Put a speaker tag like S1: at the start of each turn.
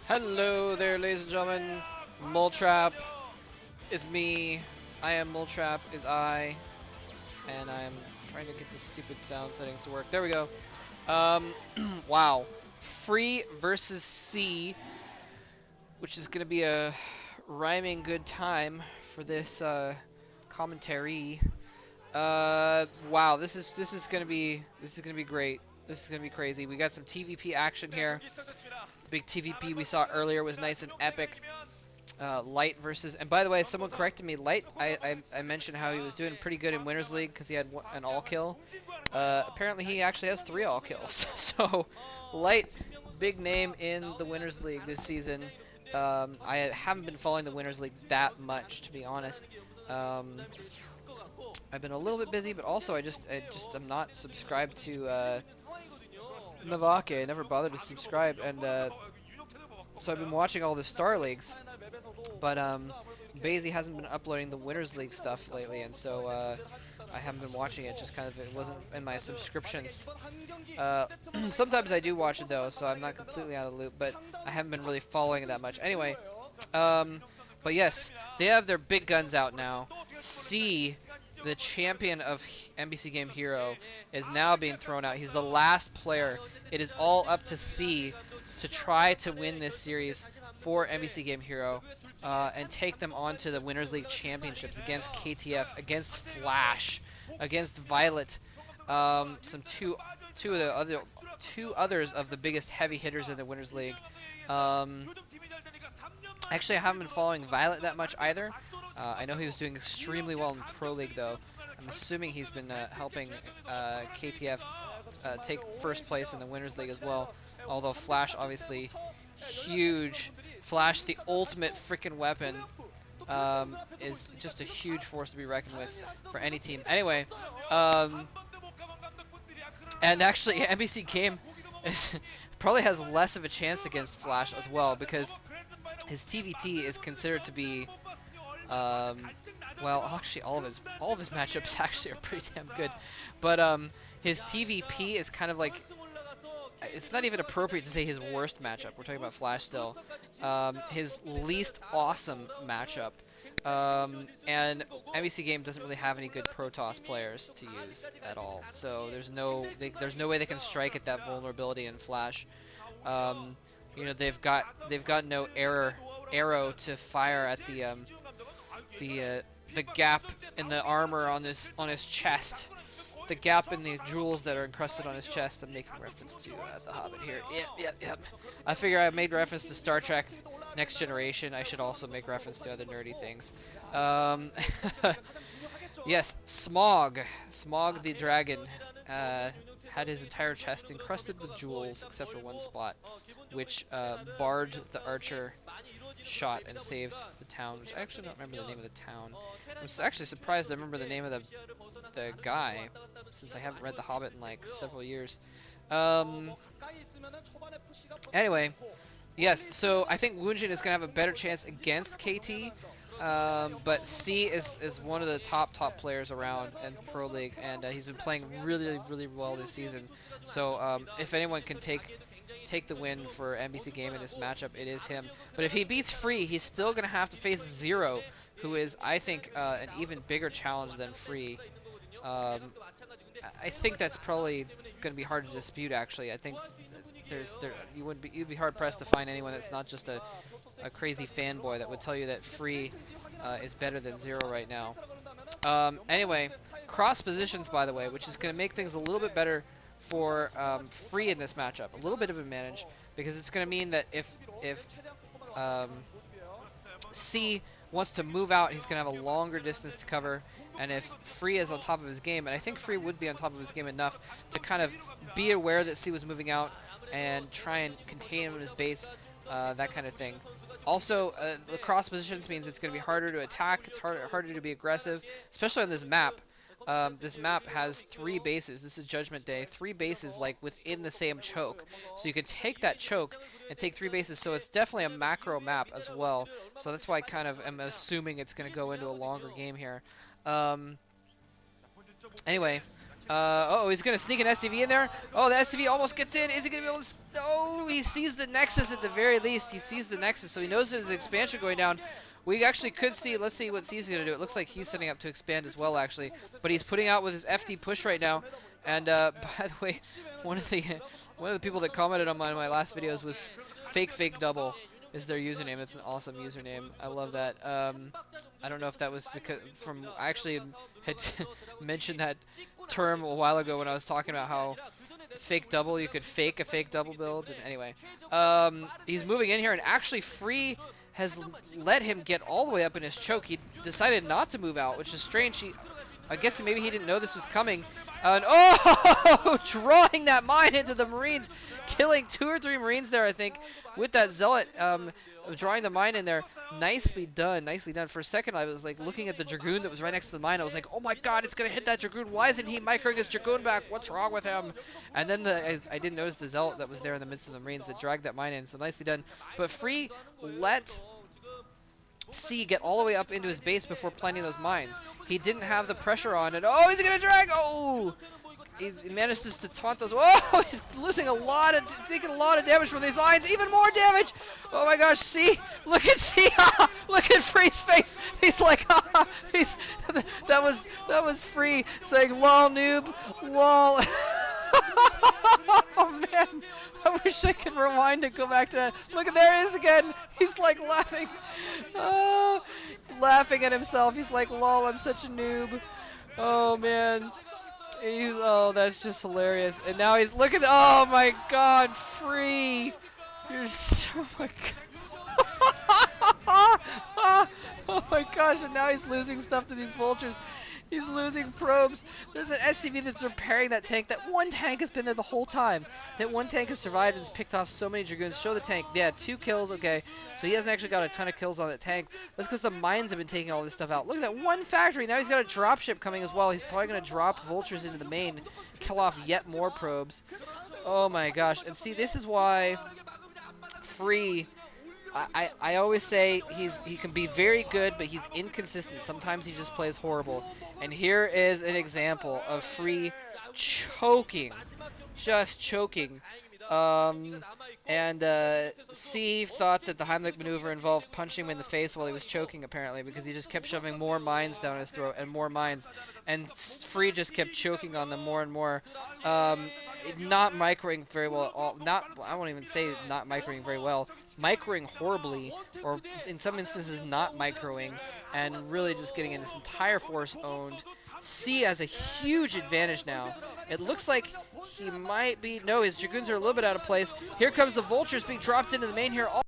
S1: Hello there, ladies and gentlemen. Moletrap is me. I am Moletrap is I, and I'm trying to get the stupid sound settings to work. There we go. Um, wow. Free versus C, which is gonna be a rhyming good time for this commentary. Wow. This is gonna be great. This is gonna be crazy. We got some TVP action here. The big TVP we saw earlier was nice and epic. Light versus, and by the way, someone corrected me. Light, I mentioned how he was doing pretty good in Winners League because he had an all kill. Apparently, he actually has 3 all kills. So, Light, big name in the Winners League this season. I haven't been following the Winners League that much, to be honest. I've been a little bit busy, but also I'm not subscribed to Navake. I never bothered to subscribe, and so I've been watching all the Star Leagues. But Basie hasn't been uploading the Winners League stuff lately, and so I haven't been watching it. Just kind of, it wasn't in my subscriptions. Sometimes I do watch it though, so I'm not completely out of the loop. But I haven't been really following it that much. Anyway, but yes, they have their big guns out now. C, the champion of MBCGame Hero, is now being thrown out. He's the last player. It is all up to C to try to win this series for MBCGame Hero and take them on to the Winners League Championships against KTF, against Flash, against Violet. Some two others of the biggest heavy hitters in the Winners League. Actually, I haven't been following Violet that much either. I know he was doing extremely well in Pro League though. I'm assuming he's been helping KTF take first place in the Winners League as well. Although Flash, obviously, huge. Flash, the ultimate freaking weapon, is just a huge force to be reckoned with for any team. Anyway, and actually, MBCGame probably has less of a chance against Flash as well because his TVT is considered to be, well, actually all of his matchups actually are pretty damn good, but his TVP is kind of like, it's not even appropriate to say his worst matchup. We're talking about Flash still. His least awesome matchup. And MBCGame doesn't really have any good Protoss players to use at all. So there's no way they can strike at that vulnerability in Flash. You know, they've got no arrow to fire at the gap in the armor on his chest. The gap in the jewels that are encrusted on his chest. I'm making reference to the Hobbit here. Yep. I figure I made reference to Star Trek Next Generation. I should also make reference to other nerdy things. Yes, Smog the dragon had his entire chest encrusted with jewels except for one spot, which barred the archer shot and saved the town, which I actually don't remember the name of the town. I'm actually surprised I remember the name of the guy, since I haven't read The Hobbit in like several years. Anyway, yes, so I think Woongjin is going to have a better chance against KT, but C is one of the top players around in Pro League, and he's been playing really well this season. So if anyone can take the win for MBCGame in this matchup, it is him. But if he beats Free, he's still going to have to face Zero, who is, I think, an even bigger challenge than Free. I think that's probably going to be hard to dispute. Actually, I think you'd be hard pressed to find anyone that's not just a crazy fanboy that would tell you that Free is better than Zero right now. Anyway, cross positions, by the way, which is going to make things a little bit better for Free in this matchup. A little bit of advantage, because it's going to mean that if C wants to move out, he's going to have a longer distance to cover. And if Free is on top of his game, and I think Free would be on top of his game enough to kind of be aware that C was moving out and try and contain him in his base, that kind of thing. Also, the cross positions means it's going to be harder to attack, it's harder to be aggressive, especially on this map. This map has 3 bases. This is Judgment Day. 3 bases like within the same choke. So you can take that choke and take 3 bases. So it's definitely a macro map as well. So that's why I kind of am assuming it's going to go into a longer game here. Anyway, Oh, he's gonna sneak an SCV in there. Oh, the SCV almost gets in. Is he gonna be able to? Oh, he sees the Nexus at the very least. He sees the Nexus, so he knows there's an expansion going down. We actually could see. Let's see what C's gonna do. It looks like he's setting up to expand as well, actually. But he's putting out with his FD push right now. And by the way, one of the people that commented on my last videos was fake double is their username. It's an awesome username. I love that. I don't know if that was because I actually had mentioned that term a while ago when I was talking about how fake double, you could fake a fake double build. And anyway, he's moving in here, and actually Free has let him get all the way up in his choke. He decided not to move out, which is strange. I guess maybe he didn't know this was coming. And oh, drawing that mine into the Marines, killing 2 or 3 Marines there, I think, with that Zealot, drawing the mine in there. Nicely done, nicely done. For a second, I was like looking at the Dragoon that was right next to the mine. I was like, oh my god, it's gonna hit that Dragoon. Why isn't he microing his Dragoon back? What's wrong with him? And then I didn't notice the Zealot that was there in the midst of the Marines that dragged that mine in. So nicely done. But Free let C get all the way up into his base before planting those mines. He didn't have the pressure on it. Oh, he's gonna drag. Oh, he manages to taunt those. Oh, he's losing taking a lot of damage from these mines. Even more damage. Oh my gosh, C, look at C. Look at Free's face. He's like, that was Free saying lol noob, lol. Oh man, I wish I could rewind and go back to that. Look, there he is again. He's like laughing. Laughing at himself. He's like, lol, I'm such a noob. Oh man. Oh, that's just hilarious. And now he's, look at, oh my god, Free. You're so, oh my god. Oh my gosh, and now he's losing stuff to these vultures. He's losing probes. There's an SCV that's repairing that tank. That one tank has been there the whole time. That one tank has survived and has picked off so many Dragoons. Show the tank. Yeah, 2 kills. Okay. So he hasn't actually got a ton of kills on that tank. That's because the mines have been taking all this stuff out. Look at that one factory. Now he's got a dropship coming as well. He's probably going to drop vultures into the main. Kill off yet more probes. Oh my gosh. And see, this is why Free... I always say he can be very good, but he's inconsistent. Sometimes he just plays horrible. And here is an example of Free choking, just choking. C thought that the Heimlich maneuver involved punching him in the face while he was choking, apparently, because he just kept shoving more mines down his throat and more mines. And Free just kept choking on them more and more. Not microing very well at all. I won't even say not microing very well. Microing horribly, or in some instances not microing, and really just getting this entire force owned. C has a huge advantage now. It looks like he might be... No, his Dragoons are a little bit out of place. Here comes the Vultures being dropped into the main here.